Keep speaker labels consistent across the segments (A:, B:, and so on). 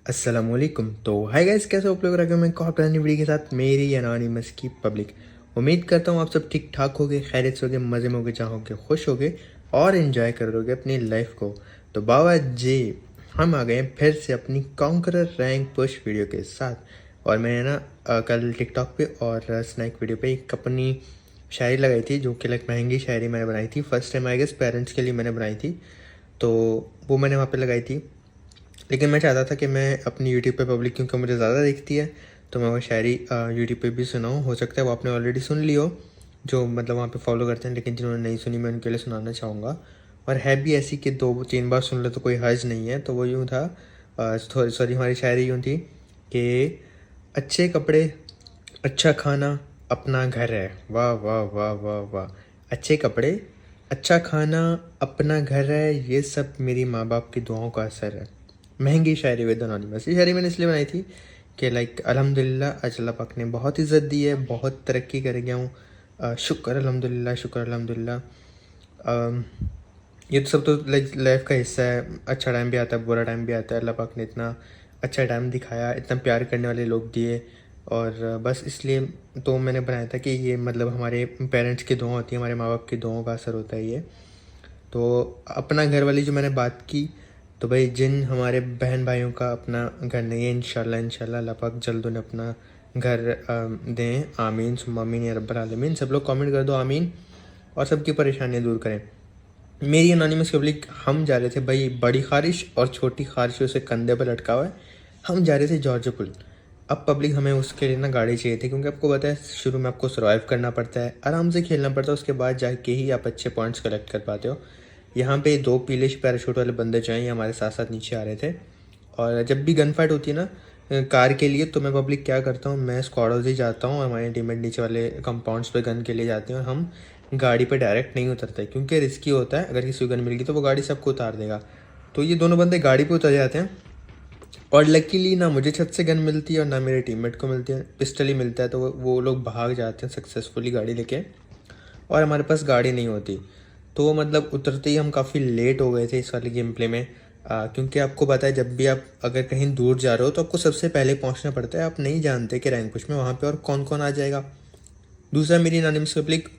A: अस्सलामुअलैकुम। तो hi guys, कैसे हो आप लोग? रखे मैं कॉल करने वीडियो के साथ मेरी एनोनिमस की पब्लिक। उम्मीद करता हूँ आप सब ठीक ठाक होगे, खैरियत से होगे, मज़े में होगे, चाहोगे, खुश होगे और इन्जॉय कर रहोगे अपनी लाइफ को। तो बाबा जी, हम आ गए हैं फिर से अपनी कॉन्करर रैंक पुश वीडियो के साथ। और मैंने ना कल टिकटॉक पे और स्नैक वीडियो पे एक अपनी शायरी लगाई थी, जो कि लाइक महंगी शायरी मैंने बनाई थी। First time I guess parents के लिए मैंने बनाई थी, तो वो मैंने वहाँ पे लगाई थी। लेकिन मैं चाहता था कि मैं अपनी यूट्यूब पे पब्लिक, क्योंकि मुझे ज़्यादा दिखती है, तो मैं वो शायरी यूट्यूब पे भी सुनाऊँ। हो सकता है वो आपने ऑलरेडी सुन ली हो, जो मतलब वहाँ पे फॉलो करते हैं, लेकिन जिन्होंने नहीं सुनी मैं उनके लिए सुनाना चाहूँगा। और है भी ऐसी कि 2-3 बार सुन लो तो कोई हर्ज नहीं है। तो वो यूँ था, सॉरी, हमारी शायरी यूँ थी कि अच्छे कपड़े, अच्छा खाना, अपना घर है। वाह वाह वाह वाह वाह। अच्छे कपड़े, अच्छा खाना, अपना घर है, ये सब मेरी माँ बाप की दुआओं का असर है। महंगी शायरी विद एनोनिमस। ये शायरी मैंने इसलिए बनाई थी कि लाइक अल्हम्दुलिल्लाह आज अल्लाह पाक ने बहुत इज़्ज़त दी है, बहुत तरक्की कर गया हूँ। शुक्र अल्हम्दुलिल्लाह, शुक्र अल्हम्दुलिल्लाह। अम, ये तो सब तो लाइक लाइफ का हिस्सा है। अच्छा टाइम भी आता है, बुरा टाइम भी आता है। अल्लाह पाक ने इतना अच्छा टाइम दिखाया, इतना प्यार करने वाले लोग दिए, और बस इसलिए तो मैंने बनाया था कि ये मतलब हमारे पेरेंट्स की दुआ होती है, हमारे माँ बाप की दुआओं का असर होता है ये। तो अपना घर वाली जो मैंने बात की, तो भाई जिन हमारे बहन भाइयों का अपना घर नहीं है, इंशाल्लाह इंशाल्लाह अल्लाह पाक जल्द उन्हें अपना घर दें। आमीन सुम्मा आमीन या रब्बल आलमीन। सब लोग कमेंट कर दो आमीन, और सबकी परेशानियाँ दूर करें। मेरी एनोनिमस पब्लिक, हम जा रहे थे भाई, बड़ी ख़ारिश और छोटी ख़ारिशों से कंधे पर लटका हुआ है। हम जा रहे थे जॉर्ज पुल। अब पब्लिक हमें उसके लिए ना गाड़ी चाहिए थी, क्योंकि आपको पता है शुरू में आपको सर्वाइव करना पड़ता है, आराम से खेलना पड़ता है, उसके बाद जाके ही आप अच्छे पॉइंट्स कलेक्ट कर पाते हो। यहाँ पे 2 पीले पैराशूट वाले बंदे जो हैं, ये हमारे साथ साथ नीचे आ रहे थे। और जब भी गन फाइट होती है ना कार के लिए, तो मैं पब्लिक क्या करता हूँ, मैं स्क्वाडोज ही जाता हूँ, हमारे टीममेट नीचे वाले कंपाउंड्स पे गन के लिए जाते हैं, और हम गाड़ी पे डायरेक्ट नहीं उतरते, क्योंकि रिस्की होता है। अगर किसी को गन मिल गई तो वो गाड़ी सबको उतार देगा। तो ये दोनों बंदे गाड़ी पे उतर जाते हैं, और लकीली ना मुझे छत से गन मिलती है और ना मेरे टीममेट को मिलती है, पिस्टल ही मिलता है। तो वो लोग भाग जाते हैं सक्सेसफुली गाड़ी लेके, और हमारे पास गाड़ी नहीं होती। तो मतलब उतरते ही हम काफ़ी लेट हो गए थे इस वाले गेम प्ले में। क्योंकि आपको पता है, जब भी आप अगर कहीं दूर जा रहे हो तो आपको सबसे पहले पहुंचना पड़ता है। आप नहीं जानते कि रैंक पुश में वहाँ पे और कौन कौन आ जाएगा। दूसरा, मेरी एनोनिमस पब्लिक,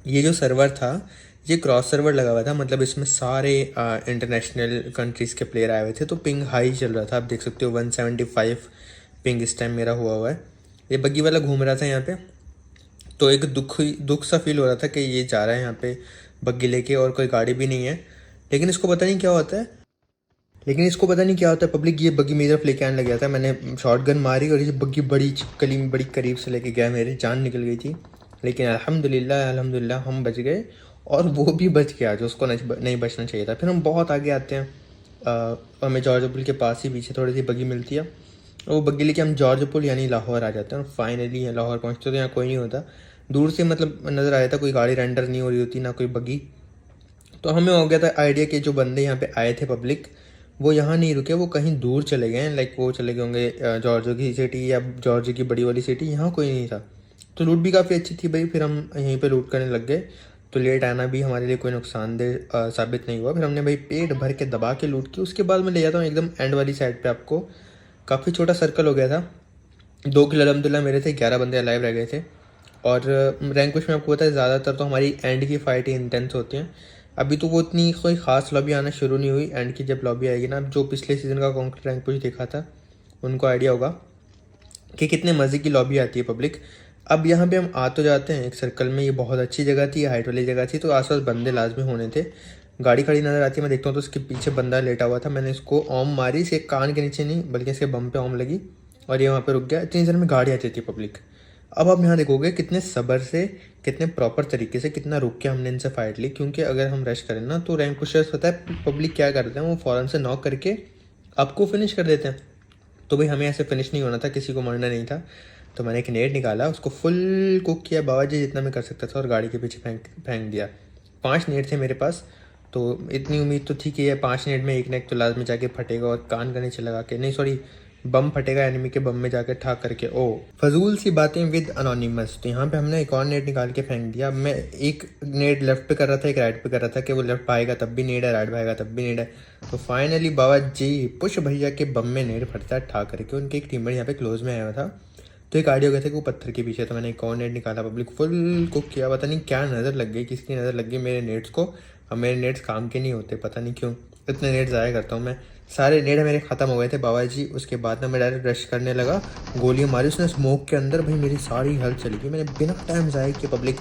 A: ये जो सर्वर था, ये क्रॉस सर्वर लगा हुआ था, मतलब इसमें सारे इंटरनेशनल कंट्रीज़ के प्लेयर आए हुए थे। तो पिंग हाई चल रहा था, आप देख सकते हो 175 पिंग इस टाइम मेरा हुआ है। ये बग्गी वाला घूम रहा था यहाँ पे, तो एक दुख सा फील हो रहा था कि ये जा रहा है यहाँ पे बग्गी लेके, और कोई गाड़ी भी नहीं है। लेकिन इसको पता नहीं क्या होता है, पब्लिक, ये बग्गी मेरी तरफ लेके आने लग गया था। मैंने शॉर्ट गन मारी और ये बग्गी बड़ी छिपकली में बड़ी करीब से लेके गया, मेरी जान निकल गई थी। लेकिन अल्हम्दुलिल्लाह अल्हम्दुलिल्लाह हम बच गए, और वो भी बच गया जो उसको नहीं बचना चाहिए था। फिर हम बहुत आगे आते हैं, हमें जॉर्ज पुल के पास ही पीछे थोड़ी सी बग्गी मिलती है, और वो बग्गी लेके हम जॉर्ज पुल यानी लाहौर आ जाते हैं। और फाइनली लाहौर पहुँचते तो यहाँ कोई नहीं होता, दूर से मतलब नज़र आया था, कोई गाड़ी रेंडर नहीं हो रही होती, ना कोई बग्गी। तो हमें हो गया था आइडिया कि जो बंदे यहाँ पे आए थे पब्लिक, वो यहाँ नहीं रुके, वो कहीं दूर चले गए हैं। लाइक वो चले गए होंगे जॉर्जो की सिटी या जॉर्जो की बड़ी वाली सिटी, यहाँ कोई नहीं था। तो लूट भी काफ़ी अच्छी थी भाई, फिर हम यहीं पे लूट करने लग गए। तो लेट आना भी हमारे लिए कोई नुकसानदेह साबित नहीं हुआ। फिर हमने भाई पेट भर के दबा के लूट की। उसके बाद मैं ले जाता हूँ एकदम एंड वाली साइड पे आपको। काफ़ी छोटा सर्कल हो गया था, 2 किल अलहमदिल्ला मेरे थे, 11 बंदे अलाइव रह गए थे। और रैंक पुश में आपको पता है ज़्यादातर तो हमारी एंड की फ़ाइट ही इंटेंस होती हैं। अभी तो वो इतनी कोई ख़ास लॉबी आना शुरू नहीं हुई। एंड की जब लॉबी आएगी ना, जो पिछले सीज़न का कॉन्कर रैंक पुश देखा था उनको आइडिया होगा कि कितने मज़े की लॉबी आती है पब्लिक। अब यहाँ पे हम आ तो जाते हैं एक सर्कल में, ये बहुत अच्छी जगह थी, हाइट वाली जगह थी, तो आसपास बंदे लाजमी होने थे। गाड़ी खड़ी नज़र आती है, मैं देखता हूँ तो उसके पीछे बंदा लेटा हुआ था। मैंने इसको ओम मारी, इसके कान के नीचे नहीं बल्कि इसके बम पे ओम लगी, और ये वहाँ पे रुक गया। इतनी देर में गाड़ी आती थी पब्लिक। अब आप यहाँ देखोगे कितने सब्र से, कितने प्रॉपर तरीके से, कितना रुक के हमने इनसे फाइट ली। क्योंकि अगर हम रश करें ना, तो रैंक पुशर्स पता है पब्लिक क्या करते हैं, वो फ़ौरन से नॉक करके आपको फिनिश कर देते हैं। तो भाई हमें ऐसे फिनिश नहीं होना था, किसी को मरना नहीं था। तो मैंने एक नेट निकाला, उसको फुल कुक किया बाबा जी जितना मैं कर सकता था, और गाड़ी के पीछे फेंक फेंक दिया। 5 नेट थे मेरे पास, तो इतनी उम्मीद तो थी कि ये 5 नेट में एक नेट तो लास्ट में जाके फटेगा और कान के नीचे लगा के, नहीं सॉरी, बम फटेगा एनिमी के बम में जाकर ठाक करके। ओ फजूल सी बातें विद अनोनिमस। तो यहाँ पे हमने एक और नेट निकाल के फेंक दिया। मैं एक नेट लेफ्ट पे कर रहा था, एक राइट पे कर रहा था कि वो लेफ्ट भागेगा तब भी नेट है, राइट भागेगा तब भी नेट है। तो फाइनली बाबा जी पुश भैया के बम में नेट फटता है ठाक करके। उनके एक टीममेट यहाँ पे क्लोज में आया हुआ था, तो एक आइडिया हो गया था कि वो पत्थर के पीछे। तो मैंने एक और नेट निकाला, पब्लिक फुल कुक किया। पता नहीं क्या नज़र लग गई, किसकी नज़र लग गई मेरे नेट्स को। अब मेरे नेट्स काम के नहीं होते, पता नहीं क्यों इतने नेट ज़ाया करता हूँ मैं। सारे नेट मेरे ख़त्म हो गए थे बाबा जी। उसके बाद ना मैं डायरेक्ट रश करने लगा, गोलियाँ मारी उसने स्मोक के अंदर। भाई मेरी सारी हेल्थ चली गई। मैंने बिना टाइम ज़ाया किया पब्लिक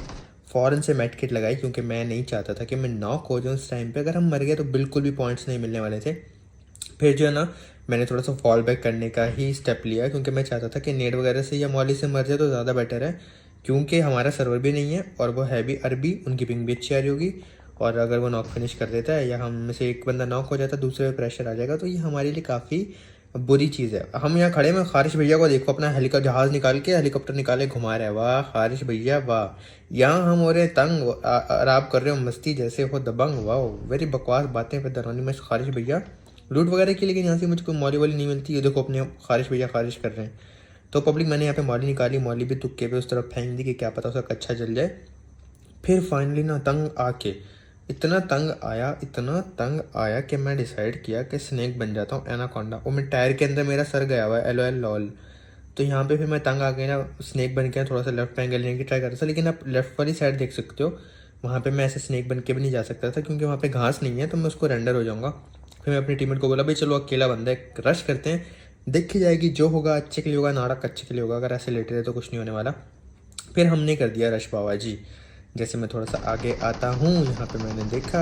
A: फ़ौरन से मेड किट लगाई, क्योंकि मैं नहीं चाहता था कि मैं नॉक हो जाऊँ उस टाइम पे। अगर हम मर गए तो बिल्कुल भी पॉइंट्स नहीं मिलने वाले थे। फिर जो है ना मैंने थोड़ा सा फॉल बैक करने का ही स्टेप लिया, क्योंकि मैं चाहता था कि नेट वगैरह से या मॉली से मर जाए तो ज़्यादा बेटर है, क्योंकि हमारा सर्वर भी नहीं है और वो है भी अरबी, उनकी पिंग भी अच्छी आ रही होगी। और अगर वो नॉक फिनिश कर देता है या हम में से एक बंदा नॉक हो जाता है, दूसरे पे प्रेशर आ जाएगा, तो ये हमारे लिए काफ़ी बुरी चीज़ है। हम यहाँ खड़े में खारिश भैया को देखो, अपना जहाज़ निकाल के हेलीकॉप्टर निकाले घुमा रहे हैं। वाह खारिश भैया वाह। यहाँ हम हो रहे तंग और आप कर रहे हो मस्ती जैसे हो दबंग। वाह वेरी बकवास बातें फिर दरवानी में खारिश भैया लूट वगैरह की। लेकिन यहाँ से मुझको मॉली वाली नहीं मिलती। ये देखो अपने खारिश भैया खारिश कर रहे हैं। तो पब्लिक मैंने यहाँ पे मॉली निकाली, मॉली भी तुक्के पे उस तरफ फेंक दी कि क्या पता उसका कच्चा जल जाए। फिर फाइनली ना तंग आके इतना तंग आया, इतना तंग आया कि मैं डिसाइड किया कि स्नेक बन जाता हूँ, एनाकोंडा। वो मैं टायर के अंदर मेरा सर गया हुआ है, LOL लॉल। तो यहाँ पे फिर मैं तंग आ गई ना, स्नेक बन के थोड़ा सा लेफ्ट एंगल लेने की ट्राई कर रहा था। लेकिन आप लेफ्ट वाली साइड देख सकते हो, वहाँ पे मैं ऐसे स्नेक बन के भी नहीं जा सकता था, क्योंकि वहाँ पे घास नहीं है, तो मैं उसको रेंडर हो जाऊँगा। फिर मैं अपनी टीममेट को बोला भाई चलो अकेला बंदा है, रश करते हैं, देखी जाएगी, जो होगा अच्छे के लिए होगा, नाटक अच्छे के लिए होगा। अगर ऐसे लेटे रहे तो कुछ नहीं होने वाला। फिर हमने कर दिया रश बाबा जी। जैसे मैं थोड़ा सा आगे आता हूँ, यहाँ पे मैंने देखा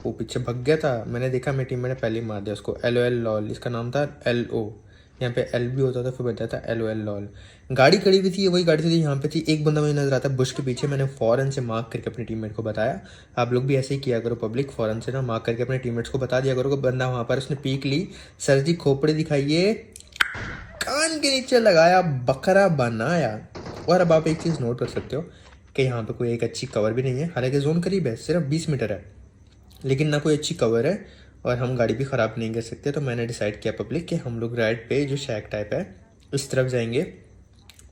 A: वो पीछे भग गया था। मैंने देखा मेरी टीम मैंने पहले ही मार दिया उसको। LOL लॉल इसका नाम था, LO। यहाँ पे L भी होता था, फिर बन जाता LOL लॉल। गाड़ी खड़ी हुई थी, वही गाड़ी थी यहाँ पे थी। एक बंदा मुझे नजर आता बुश के पीछे। मैंने फ़ौरन से मार्क करके अपनी टीममेट को बताया। आप लोग भी ऐसे ही किया करो पब्लिक, फ़ौरन से ना मार्क करके अपने टीममेट्स को बता दिया करो कि बंदा वहाँ पर। उसने पीक ली, सर जी खोपड़े दिखाइए, कान के नीचे लगाया, बकरा बनाया। और अब आप एक चीज़ नोट कर सकते हो कि यहाँ पे कोई एक अच्छी कवर भी नहीं है। हालांकि जोन करीब है, सिर्फ 20 मीटर है, लेकिन ना कोई अच्छी कवर है और हम गाड़ी भी ख़राब नहीं कर सकते। तो मैंने डिसाइड किया पब्लिक कि हम लोग राइट पे जो शैक टाइप है इस तरफ जाएंगे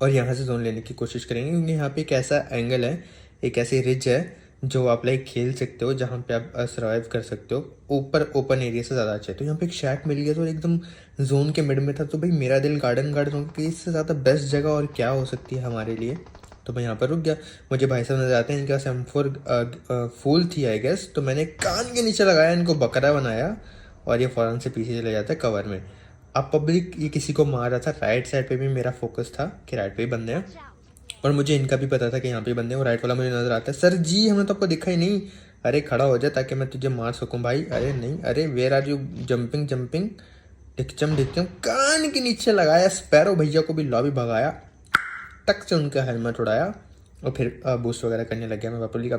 A: और यहाँ से जोन लेने की कोशिश करेंगे, क्योंकि यहाँ पे एक ऐसा एंगल है, एक ऐसी रिज है जो आप लाइक खेल सकते हो, जहाँ पे आप सर्वाइव कर सकते हो। ऊपर ओपन एरिया से ज़्यादा अच्छा है। तो यहाँ पे एक शैक मिल गया, तो एकदम जोन के मिड में था। तो भाई मेरा दिल गार्डन गार्डन हो गया, इससे ज़्यादा बेस्ट जगह और क्या हो सकती है हमारे लिए। तो मैं यहाँ पर रुक गया। मुझे भाई साहब नजर आते हैं, इनके पास M4 फूल थी आई गेस। तो मैंने कान के नीचे लगाया, इनको बकरा बनाया और ये फ़ौरन से पीछे चले जाता है कवर में। अब पब्लिक ये किसी को मार रहा था, राइट साइड पे भी मेरा फोकस था कि राइट पे ही बंदे हैं, और मुझे इनका भी पता था कि यहाँ पे बंदे हैं। और राइट वाला मुझे नजर आता है। सर जी हमने तो आपको दिखा ही नहीं। अरे खड़ा हो जाए ताकि मैं तुझे मार सकूं भाई। अरे नहीं, अरे where are you jumping jumping. डिकचम कान के नीचे लगाया, स्पैरो भैया को भी लॉबी भगाया, टक से उनका हेलमेट उड़ाया और फिर बूस्ट वगैरह करने लग गया मैं पब्लिक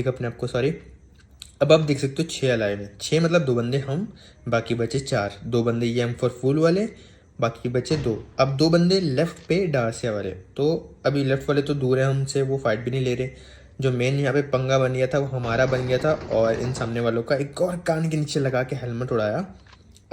A: अपने आप को सॉरी। अब आप देख सकते हो 6 अलाइव है। 6 मतलब 2 बंदे हम, बाकी बचे 4। 2 बंदे ये M4 फूल वाले, बाकी बचे 2। अब 2 बंदे लेफ्ट पे डार्सिया वाले। तो अभी लेफ्ट वाले तो दूर है हमसे, वो फाइट भी नहीं ले रहे। जो मेन यहाँ पे पंगा बन गया था वो हमारा बन गया था, और इन सामने वालों का एक और कान के नीचे लगा के हेलमेट उड़ाया।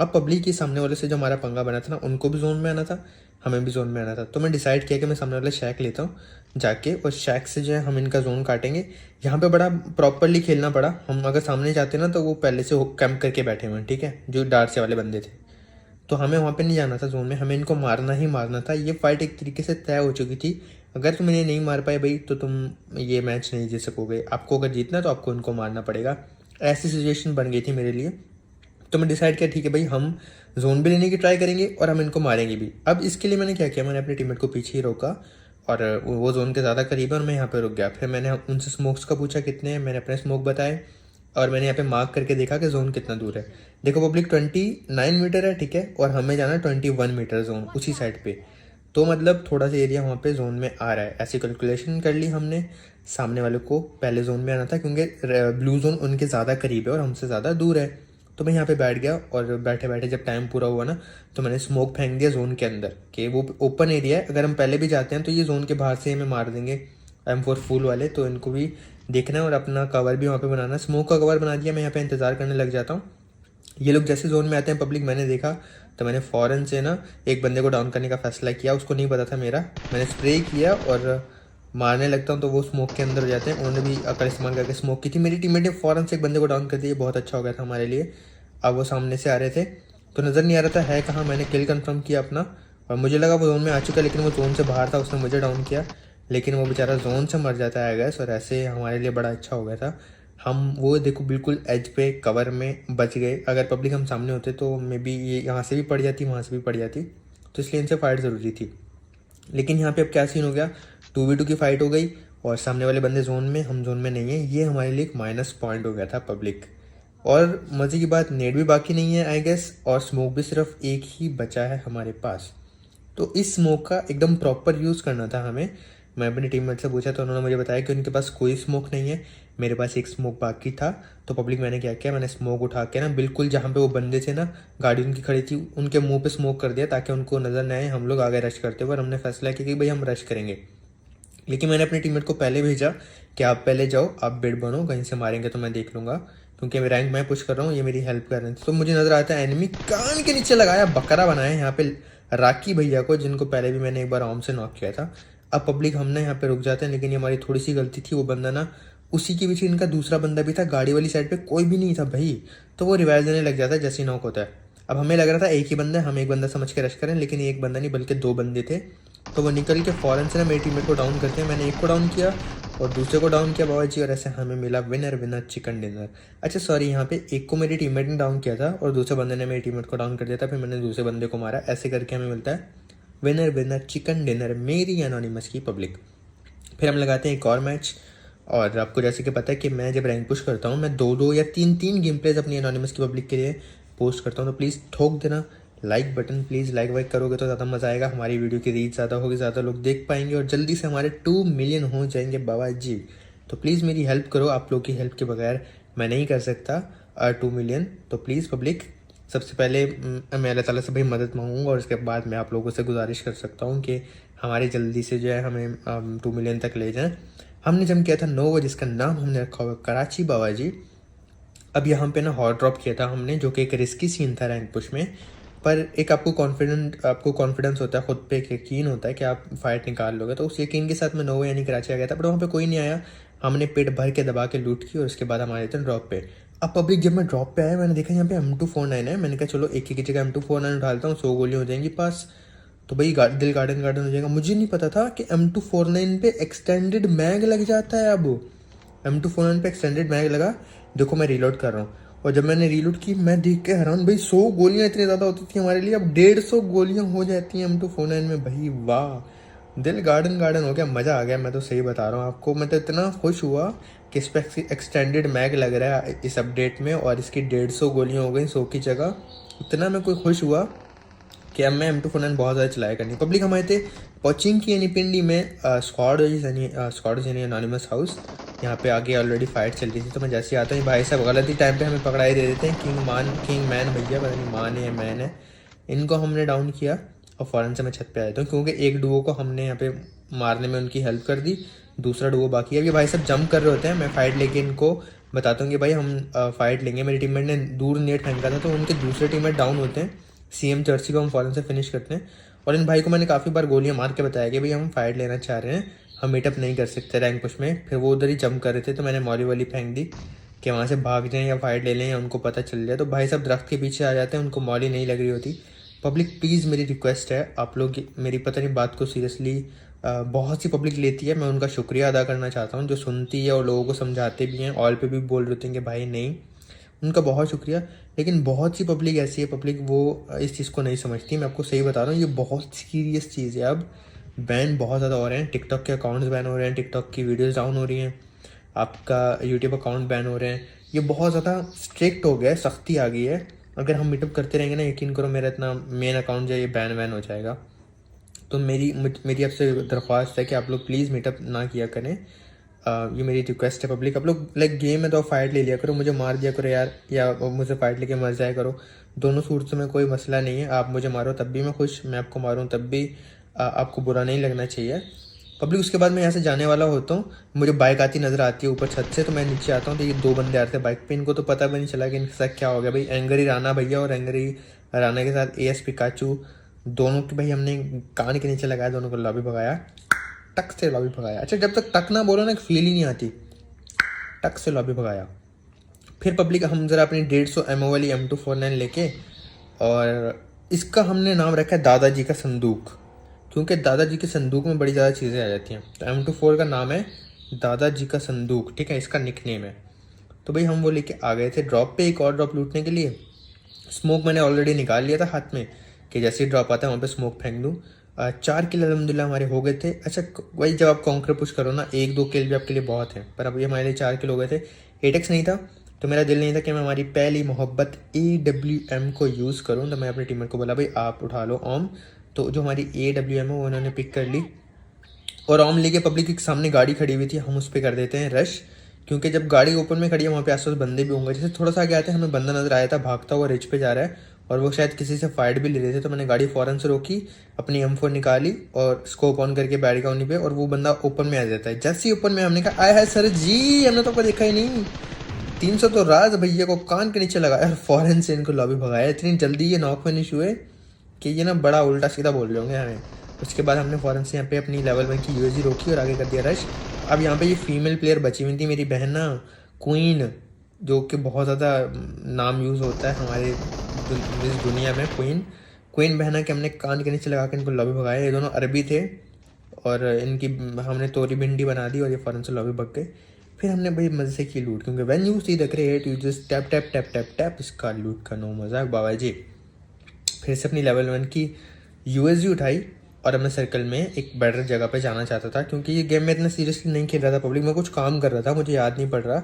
A: अब पब्लिक के सामने वाले से जो हमारा पंगा बना था ना, उनको भी जोन में आना था, हमें भी जोन में आना था। तो मैं डिसाइड किया कि मैं सामने वाले शैक लेता हूँ जाके, और शैक से जो है हम इनका जोन काटेंगे। यहाँ पे बड़ा प्रॉपरली खेलना पड़ा। हम अगर सामने जाते ना तो वो पहले से कैंप करके बैठे हुए हैं, ठीक है, जो डार से वाले बंदे थे। तो हमें वहाँ पे नहीं जाना था जोन में, हमें इनको मारना ही मारना था। ये फाइट एक तरीके से तय हो चुकी थी। अगर तुम इन्हें नहीं मार पाए भाई तो तुम ये मैच नहीं जीत सकोगे। आपको अगर जीतना है तो आपको इनको मारना पड़ेगा। ऐसी सिचुएशन बन गई थी मेरे लिए। तो मैं डिसाइड किया ठीक है भाई, हम जोन भी लेने की ट्राई करेंगे और हम इनको मारेंगे भी। अब इसके लिए मैंने क्या किया, मैंने अपने टीममेट को पीछे ही रोका और वो जोन के ज़्यादा करीब है और मैं यहाँ पे रुक गया। फिर मैंने उनसे स्मोक्स का पूछा कितने हैं, मैंने अपने स्मोक बताए और मैंने यहाँ पे मार्क करके देखा कि जोन कितना दूर है। देखो पब्लिक 29 मीटर है, ठीक है, और हमें जाना है 21 मीटर जोन उसी साइड पे। तो मतलब थोड़ा सा एरिया वहाँ पे जोन में आ रहा है। ऐसी कैलकुलेशन कर ली हमने। सामने वाले को पहले जोन में आना था, क्योंकि ब्लू जोन उनके ज़्यादा करीब है और हमसे ज़्यादा दूर है। तो मैं यहाँ पे बैठ गया और बैठे बैठे जब टाइम पूरा हुआ ना, तो मैंने स्मोक फेंक दिया जोन के अंदर कि वो ओपन एरिया है, अगर हम पहले भी जाते हैं तो ये जोन के बाहर से हमें मार देंगे M4 फूल वाले। तो इनको भी देखना है और अपना कवर भी वहाँ पे बनाना है। स्मोक का कवर बना दिया, मैं यहाँ पे इंतज़ार करने लग जाता हूँ। ये लोग जैसे जोन में आते हैं पब्लिक, मैंने देखा तो मैंने फ़ौरन से ना एक बंदे को डाउन करने का फैसला किया। उसको नहीं पता था मेरा, मैंने स्प्रे किया और मारने लगता हूँ तो वो स्मोक के अंदर हो जाते हैं। उन्होंने भी अकड़ इस्तेमाल करके स्मोक की थी। मेरी टीममेट ने फ़ौरन से एक बंदे को डाउन कर दिया, बहुत अच्छा हो गया था हमारे लिए। अब वो सामने से आ रहे थे तो नज़र नहीं आ रहा था है कहाँ। मैंने किल कंफर्म किया अपना और मुझे लगा वो जोन में आ चुका, लेकिन वो जोन से बाहर था। उसने मुझे डाउन किया, लेकिन वो बेचारा जोन से मर जाता है गैस। और ऐसे हमारे लिए बड़ा अच्छा हो गया था। हम वो देखो बिल्कुल एज पे कवर में बच गए। अगर पब्लिक हम सामने होते तो मे बी ये यहाँ से भी पड़ जाती, वहाँ से भी पड़ जाती, तो इसलिए इनसे फाइट ज़रूरी थी। लेकिन यहाँ पे अब क्या सीन हो गया, 2v2 की फाइट हो गई और सामने वाले बंदे जोन में, हम जोन में नहीं है। ये हमारे लिए एक माइनस पॉइंट हो गया था पब्लिक। और मज़े की बात, नेट भी बाकी नहीं है आई गेस, और स्मोक भी सिर्फ एक ही बचा है हमारे पास। तो इस स्मोक का एकदम प्रॉपर यूज़ करना था हमें। मैं अपनी टीममेट से पूछा तो उन्होंने मुझे बताया कि उनके पास कोई स्मोक नहीं है, मेरे पास एक स्मोक बाकी था। तो पब्लिक मैंने क्या किया, मैंने स्मोक उठा के ना बिल्कुल जहाँ पे वो बंदे थे ना, गाड़ी उनकी खड़ी थी, उनके मुंह पे स्मोक कर दिया ताकि उनको नज़र न आए हम लोग आगे रश करते हुए। और हमने फैसला किया कि भाई हम रश करेंगे। लेकिन मैंने अपने टीममेट को पहले भेजा कि आप पहले जाओ, आप बेड बनो, कहीं से मारेंगे तो मैं देख लूँगा, क्योंकि रैंक मैं पुश कर रहा हूँ, ये मेरी हेल्प कर रहे हैं। तो मुझे नज़र आता है एनिमी कान के नीचे लगाया, बकरा बनाया यहाँ पे राकी भैया को, जिनको पहले भी मैंने एक बार आर्म से नॉक किया था। अब पब्लिक हमने यहाँ पे रुक जाते हैं, लेकिन ये हमारी थोड़ी सी गलती थी। वो बंदा ना उसी के पीछे इनका दूसरा बंदा भी था, गाड़ी वाली साइड पे कोई भी नहीं था भाई, तो वो रिवाइव देने लग जाता है जैसे ही नॉक होता है। अब हमें लग रहा था एक ही बंदा है, हम एक बंदा समझ के रश करें, लेकिन एक बंदा नहीं बल्कि दो बंदे थे। तो वो निकल के फ़ौरन से ना मेरी टीममेट को डाउन करते हैं। मैंने एक को डाउन किया और दूसरे को डाउन किया बाबा जी, और ऐसे हमें मिला विनर विनर चिकन डिनर। अच्छा सॉरी, यहाँ पे एक को मेरी टीममेट ने डाउन किया था और दूसरे बंदे ने मेरी टीममेट को डाउन कर दिया था, फिर मैंने दूसरे बंदे को मारा। ऐसे करके हमें मिलता है विनर विनर चिकन डिनर, मेरी एनोनिमस की पब्लिक। फिर हम लगाते हैं एक और मैच। और आपको जैसे कि पता है कि मैं जब रैंक पुश करता हूँ, मैं 2-2 या 3-3 गेम प्लेज अपनी एनोनिमस की पब्लिक के लिए पोस्ट करता हूँ। तो प्लीज़ ठोक देना लाइक बटन, प्लीज़ लाइक वाइक करोगे तो ज़्यादा मज़ा आएगा, हमारी वीडियो की रीच ज़्यादा होगी, ज़्यादा लोग देख पाएंगे और जल्दी से हमारे 2 मिलियन हो जाएंगे बाबा जी। तो प्लीज़ मेरी हेल्प करो, आप लोग की हेल्प के बगैर मैं नहीं कर सकता 2 मिलियन। तो प्लीज़ पब्लिक, सबसे पहले मैं अल्लाह ताला से भाई मदद मांगूंगा और उसके बाद मैं आप लोगों से गुजारिश कर सकता हूँ कि हमारे जल्दी से जो है हमें 2 मिलियन तक ले जाएं। हमने जम किया था 9 बजे, जिसका नाम हमने रखा हुआ कराची बाबा जी। अब यहाँ पे ना हॉट ड्रॉप किया था हमने, जो कि एक रिस्की सीन था रैंक पुश में, पर एक आपको कॉन्फिडेंस होता है खुद पे, एक यकीन होता है कि आप फाइट निकाल लोगे। तो उस यकीन के साथ मैं 9 यानी कराची आ गया था, बट वहाँ पे कोई नहीं आया। हमने पेट भर के दबा के लूट की और उसके बाद हम आए थे ड्रॉप पे। अब पब्लिक जब मैं ड्रॉप पे आया, मैंने देखा यहाँ पे M249 है। मैंने कहा चलो एक ही की जगह M249 उठाता हूँ, 100 गोलियाँ हो जाएंगी पास, तो भाई दिल गार्डन गार्डन हो जाएगा। मुझे नहीं पता था कि M249 पे एक्सटेंडेड मैग लग जाता है। अब M249 पे एक्सटेंडेड मैग लगा, देखो मैं रीलोड कर रहा हूँ, और जब मैंने रीलोड की मैं देख के हैरान, भाई 100 गोलियाँ इतनी ज़्यादा होती थी हमारे लिए, अब 150 गोलियाँ हो जाती हैं M249 में। भाई वाह, दिल गार्डन गार्डन हो गया, मज़ा आ गया। मैं तो सही बता रहा हूँ आपको, मैं तो इतना खुश हुआ कि इस पर एक्सटेंडेड मैग लग रहा है इस अपडेट में, और इसकी 150 गोलियाँ हो गई 100 की जगह। इतना मैं कोई खुश हुआ कि अब मैं M249 बहुत ज़्यादा चलाया करनी। पब्लिक हमारे थे कोचिंग की यानी पिंडी में स्क्वाड यानी एनोनिमस हाउस, यहाँ पे आगे ऑलरेडी फाइट चल रही थी। तो मैं जैसे आता हूँ, भाई साहब गलत ही टाइम पे हमें पकड़ाई दे देते हैं। किंग मैन भैया, पता नहीं मान है मैन है, इनको हमने डाउन किया और फ़ौरन से मैं छत पे आ जाता हूँ, क्योंकि एक डुओ को हमने यहाँ पे मारने में उनकी हेल्प कर दी, दूसरा डुओ बाकी है। ये भाई साहब जंप कर रहे होते हैं, मैं फ़ाइट लेके इनको बताता हूँ कि भाई हम फ़ाइट लेंगे। मेरी टीममेट ने दूर नेट फेंका था, तो उनके दूसरे टीममेट डाउन होते हैं, CM जर्सी को हम फ़ौरन से फिनिश करते हैं। और इन भाई को मैंने काफ़ी बार गोलियां मार के बताया कि भाई हम फाइट लेना चाह रहे हैं, हम मीटअप नहीं कर सकते रैंक पुश में। फिर वो उधर ही जंप कर रहे थे, तो मैंने मॉली वाली फेंक दी कि वहाँ से भाग जाएं या फाइट ले लें या उनको पता चल जाए। तो भाई साहब दरख्त के पीछे आ जाते हैं, उनको मॉली नहीं लग रही होती। पब्लिक प्लीज़ मेरी रिक्वेस्ट है, आप लोग मेरी पता नहीं बात को सीरियसली बहुत सी पब्लिक लेती है, मैं उनका शुक्रिया अदा करना चाहता हूँ जो सुनती है और लोगों को समझाते भी हैं, ऑल पे भी बोल रहे हैं कि भाई नहीं, उनका बहुत शुक्रिया। लेकिन बहुत सी पब्लिक ऐसी है, पब्लिक वो इस चीज़ को नहीं समझती। मैं आपको सही बता रहा हूँ, ये बहुत सीरियस चीज़ है। अब बैन बहुत ज़्यादा हो रहे हैं, टिकटॉक के अकाउंट्स बैन हो रहे हैं, टिकटॉक की वीडियोस डाउन हो रही हैं, आपका यूट्यूब अकाउंट बैन हो रहे हैं। ये बहुत ज़्यादा स्ट्रिक्ट हो गया है, सख्ती आ गई है। अगर हम मीटअप करते रहेंगे ना, यकीन करो मेरा इतना मेन अकाउंट जो है ये बैन वैन हो जाएगा। तो मेरी आपसे दरख्वास्त है कि आप लोग प्लीज़ मीटअप ना किया करें। ये मेरी रिक्वेस्ट है पब्लिक। आप लोग लाइक गेम में तो फाइट ले लिया करो, मुझे मार दिया करो यार, या मुझे फाइट लेके मर जाया करो, दोनों सूरतों में कोई मसला नहीं है। आप मुझे मारो तब भी मैं खुश, मैं आपको मारूं तब भी आपको बुरा नहीं लगना चाहिए। पब्लिक उसके बाद मैं यहाँ से जाने वाला होता हूँ, मुझे बाइक आती नज़र आती है ऊपर छत से, तो मैं नीचे आता हूँ तो ये 2 बंदे आ रहे थे बाइक पे। इनको तो पता भी नहीं चला कि इनके साथ क्या हो गया भाई। एंगरी राणा भैया और एंगरी राणा के साथ एएस पिकाचू दोनों की भाई हमने कान के नीचे लगाया, दोनों को लॉबी भगाया, टक से लॉबी भगाया। अच्छा जब तक टक ना बोलो ना फील ही नहीं आती, टक से लॉबी भगाया। फिर पब्लिक हम ज़रा अपनी 150 एमओ वाली M249 लेके, और इसका हमने नाम रखा है दादाजी का संदूक, क्योंकि दादाजी के संदूक में बड़ी ज़्यादा चीज़ें आ जाती हैं। तो M24 का नाम है दादाजी का संदूक, ठीक है, इसका निकनेम है। तो भाई हम वो लेके आ गए थे ड्रॉप पे, एक और ड्रॉप लूटने के लिए। स्मोक मैंने ऑलरेडी निकाल लिया था हाथ में कि जैसे ही ड्रॉप आता है वहाँ पे स्मोक फेंक दूँ। 4 किल अलहमदिल्ला हमारे हो गए थे। अच्छा वही जब आप कॉन्कर पुश करो ना, 1-2 किल भी आपके लिए बहुत है, पर अब ये हमारे लिए 4 किल हो गए थे। 8x नहीं था तो मेरा दिल नहीं था कि मैं हमारी पहली मोहब्बत AWM को यूज़ करूँ। तो मैं अपने टीममेट को बोला भाई आप उठा लो ओम। तो जो हमारी AWM है वो उन्होंने पिक कर ली, और ओम लेके पब्लिक के सामने गाड़ी खड़ी हुई थी, हम उस पर कर देते हैं रश, क्योंकि जब गाड़ी ओपन में खड़ी है वहाँ पे आसपास बंदे भी होंगे। जैसे थोड़ा सा आगे आते हैं हमें बंदा नजर आया था भागता हुआ रिच पे जा रहा है, और वो शायद किसी से फाइट भी ले रहे थे। तो मैंने गाड़ी फ़ौरन से रोकी, अपनी M4 निकाली और स्कोप ऑन करके बैठ गया उन्हीं पे, और वो बंदा ओपन में आ जाता है। जैसे ही ओपन में हमने कहा आया है सर जी, हमने तो आपको देखा ही नहीं। 300 तो राज भैया को कान के नीचे लगाया और फौरन से इनको लॉबी भगाया। इतनी जल्दी ये नॉक फिनिश हुए कि ये ना बड़ा उल्टा सीधा बोल रहे होंगे हमें। उसके बाद हमने फ़ौरन से यहाँ पे अपनी लेवल 1 की UAZ रोकी और आगे कर दिया रश। अब यहाँ पे ये फीमेल प्लेयर बची हुई थी, मेरी बहन ना क्वीन, जो कि बहुत ज़्यादा नाम यूज़ होता है हमारे इस दुनिया में, क्वीन बहना के हमने कान के नीचे लगा के इनको लॉबी भगाया। ये दोनों अरबी थे और इनकी हमने तोरी भिंडी बना दी और ये फ़ौरन से लॉबी भग गए। फिर हमने भाई मज़े से की लूट, क्योंकि when you see the create you just tap tap tap tap tap. इसका लूट का नो मजाक बाबा जी। फिर से अपनी लेवल 1 की UAZ उठाई और मैं सर्कल में एक बेटर जगह पे जाना चाहता था, क्योंकि ये गेम में इतना सीरियसली नहीं खेल रहा था पब्लिक। मैं कुछ काम कर रहा था, मुझे याद नहीं पड़ रहा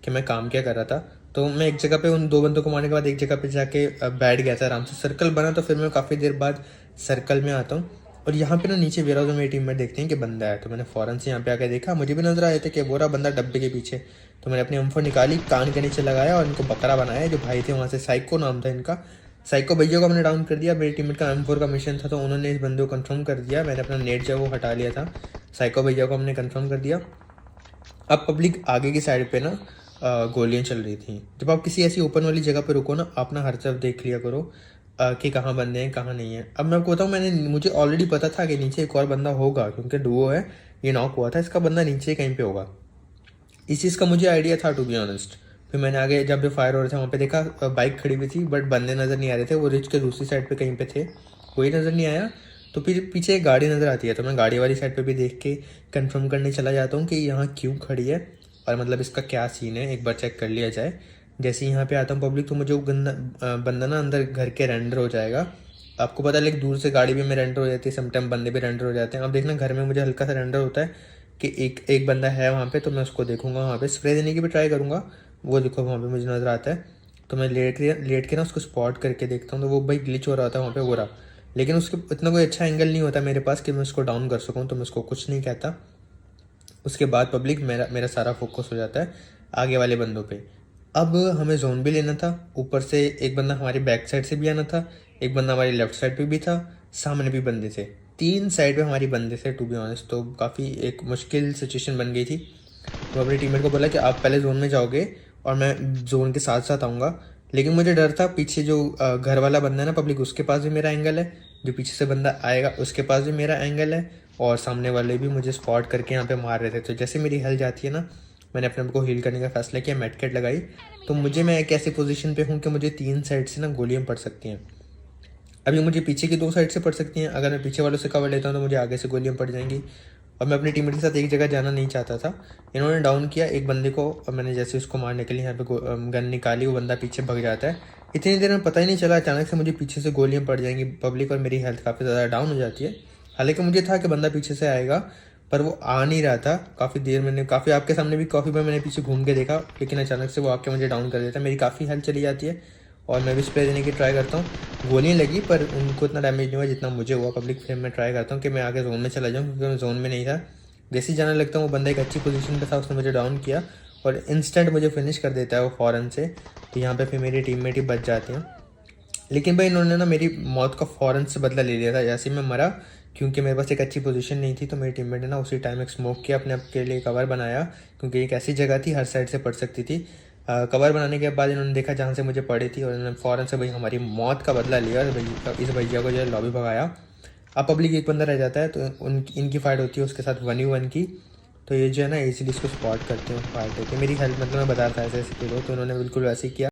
A: कि मैं काम क्या कर रहा था। तो मैं एक जगह पे उन 2 बंदों को मारने के बाद एक जगह पे जाके बैठ गया था आराम से। सर्कल बना तो फिर मैं काफ़ी देर बाद सर्कल में आता हूँ, और यहाँ पे ना नीचे वेयर हाउस में मेरी टीम में देखते हैं कि बंदा है। तो मैंने फ़ौरन से यहाँ पे आके देखा, मुझे भी नजर आए थे कि वो रहा बंदा डब्बे के पीछे। तो मैंने अपनी M4 निकाली, कान के नीचे लगाया और इनको बकरा बनाया। जो भाई थे वहाँ से, साइको नाम था इनका, साइको भैया को हमने डाउन कर दिया। मेरी टीममेट का M4 का मिशन था तो उन्होंने इस बंदे को कंफर्म कर दिया। मैंने अपना नेट जो है वो हटा लिया था, साइको भैया को हमने कंफर्म कर दिया। अब पब्लिक आगे की साइड पे ना गोलियां चल रही थी। जब आप किसी ऐसी ओपन वाली जगह पे रुको ना, आप ना हर तरफ देख लिया करो कि कहाँ बंदे हैं कहाँ नहीं है। अब मैं आपको बताऊँ, मुझे ऑलरेडी पता था कि नीचे एक और बंदा होगा, क्योंकि डुओ है, ये नॉक हुआ था, इसका बंदा नीचे कहीं पे होगा। इस चीज़ का मुझे आइडिया था टू बी ऑनेस्ट। फिर मैंने आगे जब भी फायर हो रहे थे वहाँ पे देखा बाइक खड़ी हुई थी, बट बंदे नज़र नहीं आ रहे थे। वो रिच के दूसरी साइड पे कहीं पे थे, कोई नज़र नहीं आया। तो फिर पीछे एक गाड़ी नज़र आती है, तो मैं गाड़ी वाली साइड पे भी देख के कंफर्म करने चला जाता हूँ कि यहाँ क्यों खड़ी है और मतलब इसका क्या सीन है, एक बार चेक कर लिया जाए। जैसे ही यहाँ पे आता हूँ पब्लिक, तो मुझे वो बंदा ना अंदर घर के रेंडर हो जाएगा। आपको पता है, लेकिन दूर से गाड़ी भी में रेंडर हो जाती है, समटाइम बंदे भी रेंडर हो जाते हैं। अब देखना घर में मुझे हल्का सा रेंडर होता है कि एक बंदा है वहाँ पे, तो मैं उसको देखूंगा, वहाँ पे स्प्रे देने की भी ट्राई करूँगा। वो देखो वहाँ पे मुझे नज़र आता है, तो मैं लेट के ना उसको स्पॉट करके देखता हूँ। तो वो भाई ग्लिच हो रहा था वहाँ पे, हो रहा, लेकिन उसके इतना कोई अच्छा एंगल नहीं होता मेरे पास कि मैं उसको डाउन कर सकूँ, तो मैं उसको कुछ नहीं कहता। उसके बाद पब्लिक मेरा सारा फोकस हो जाता है आगे वाले बंदों पे। अब हमें जोन भी लेना था, ऊपर से एक बंदा हमारी बैक साइड से भी आना था, एक बंदा हमारी लेफ्ट साइड पे भी था, सामने भी बंदे थे, 3 साइड पे हमारी बंदे थे टू बी ऑनेस्ट। तो काफ़ी एक मुश्किल सिचुएशन बन गई थी। तो अपनी टीममेट को बोला कि आप पहले जोन में जाओगे और मैं जोन के साथ साथ आऊँगा। लेकिन मुझे डर था, पीछे जो घर वाला बंदा है ना पब्लिक, उसके पास भी मेरा एंगल है, जो पीछे से बंदा आएगा उसके पास भी मेरा एंगल है, और सामने वाले भी मुझे स्पॉट करके यहाँ पे मार रहे थे। तो जैसे मेरी हेल्थ जाती है ना, मैंने अपने आप को हील करने का फैसला किया, मेडकिट लगाई। तो मैं एक ऐसी पोजीशन पे हूँ कि मुझे 3 साइड से ना गोलियाँ पड़ सकती हैं। अभी मुझे पीछे की 2 साइड से पड़ सकती हैं, अगर मैं पीछे वालों से कवर लेता हूँ तो मुझे आगे से गोलियाँ पड़ जाएंगी। और मैं अपनी टीममेट के साथ एक जगह जाना नहीं चाहता था। इन्होंने डाउन किया एक बंदे को, और मैंने जैसे उसको मारने के लिए यहाँ पे गन निकाली, वो बंदा पीछे भग जाता है। इतनी देर में पता ही नहीं चला, अचानक से मुझे पीछे से गोलियाँ पड़ जाएंगी पब्लिक, और मेरी हेल्थ काफ़ी ज़्यादा डाउन हो जाती है। हालांकि मुझे था कि बंदा पीछे से आएगा, पर वो आ नहीं रहा था। काफ़ी देर मैंने आपके सामने भी काफ़ी बार मैंने पीछे घूम के देखा, लेकिन अचानक से वो आके मुझे डाउन कर देता है। मेरी काफ़ी हेल्थ चली जाती है और मैं भी स्प्रे देने की ट्राई करता हूँ। गोलियाँ लगी पर उनको इतना डैमेज नहीं हुआ जितना मुझे हुआ पब्लिक। फिर मैं ट्राई करता हूँ कि मैं आगे जोन में चला जाऊँ, क्योंकि मैं जोन में नहीं था। जैसे ही जाने लगता हूँ वो बंदा एक अच्छी पोजीशन पे था, उसने मुझे डाउन किया और इंस्टेंट मुझे फिनिश कर देता है वो फ़ौरन से। तो यहाँ पे फिर मेरी टीममेट ही बच जाती हैं। लेकिन भाई इन्होंने ना मेरी मौत का फ़ौरन से बदला ले लिया था जैसे ही मैं मरा, क्योंकि मेरे पास एक अच्छी पोजीशन नहीं थी। तो मेरे टीममेट ने ना उसी टाइम एक स्मोक किया, अपने आप के लिए कवर बनाया, क्योंकि एक ऐसी जगह थी हर साइड से पड़ सकती थी। कवर बनाने के बाद इन्होंने देखा जहाँ से मुझे पड़ी थी, और इन्होंने फ़ौरन से भाई हमारी मौत का बदला लिया और इस भैया को जो है लॉबी भगाया। अब पब्लिक एक बंदा रह जाता है, तो इनकी फ़ाइट होती है उसके साथ 1v1 की। तो ये जो है ना इजीली इसको स्पॉट करते हैं, फाइट होती है। मेरी हेल्प मतलब मैं बता रहा था ऐसे ऐसे करो, तो इन्होंने बिल्कुल वैसे ही किया।